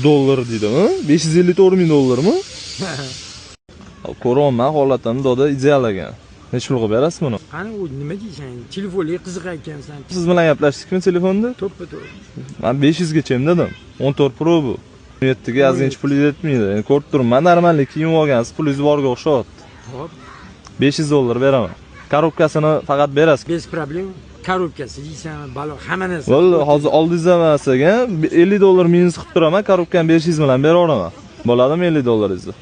dollar deydimi? 554 ming dollarmi? Ko'ryapman holatini doda ideal ekan. Necha pulga berasiz buni? Qani u nima deysan? Telefonga qiziq ekansan. Siz bilan gaplashdikmi telefonda? To'ppa-to'g'ri. Men 500 gacha dedim. 14 Pro bu. 17 ga ozgincha pul yetmaydi. Endi ko'rib turibman, normallik kiyib olgansiz, pulingiz borga o'xshayapti. Hop, 500 dollar beraman. Korobkasini faqat berasiz. bez problem. Korobkasi deysan, balo hamma narsa. Bo'ldi, hozir oldingizda emasaga 50 dollar minus qilib turaman, korobkani 500 bilan beraveraman. Bo'ladimi 50 dollaringizni?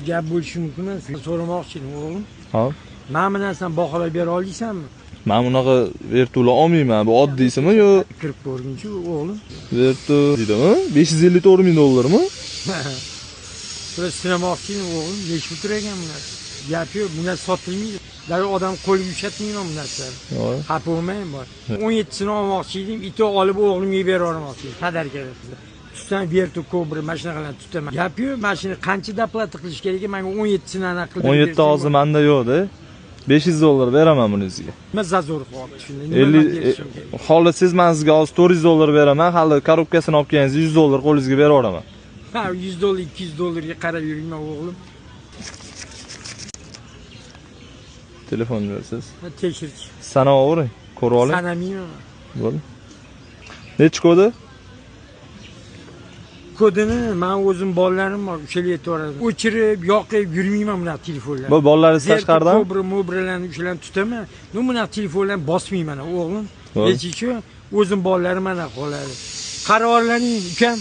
Gap bo'lishi mumkin emas. So'ramoqchi edim, o'g'lim. Ha. Mana bu narsani baholab bera olaysanmi? Men bunaqa vertula olmayman. Bu oddiysimi yo Kirib ko'rgunchi, o'g'lim. vertu deydimi? 554 ming dollarmi? Shuni sinamoqchi edim, o'g'lim. Nechta tur ekan bu narsa? Gap yo'q, bu narsa sotilmaydi. Daryo odam qo'liga ushatmayman bu narsalarni. Yo'q. Xafa bo'lmang bor. 17sini olmoqchi edim, ito olib o'g'limga beravermoqchi edim. Tadarkalar. Tutdan Vertu Cobra mashinalarni tutaman. Gap yo'q, mashina qancha doplata qilish kerak? Menga 17sini aniq qilib 17 hozir menda yo'q-da. 500 dollar beraman bunizga. Nima zazor qoldi shunda? Nima 50 xohlasangiz men sizga hozir 400 dollar beraman. Hali korobkasini olib kelsangiz 100 dollar qo'lingizga beraveraman. Ha, 100 dollar, 200 dollarga qarab yurmayman o'g'lim. Telefon berasiz. Tekshirch. Sanavering, ko'rib oling. Sanamayman. Bo'ldi. Nechi kodi? Kodini men o'zim bolalarim bor, o'shalar aytib o'chirib, yoqib yurmayman bunaqa telefonlarni. Bu bolalaringiz tashqaridan? Mobralarni o'shalarni tutaman. Men bunaqa telefonlarni bosmayman o'g'lim. Hech uchun o'zim bolalarim mana qoladi. Qarorlaring ukam.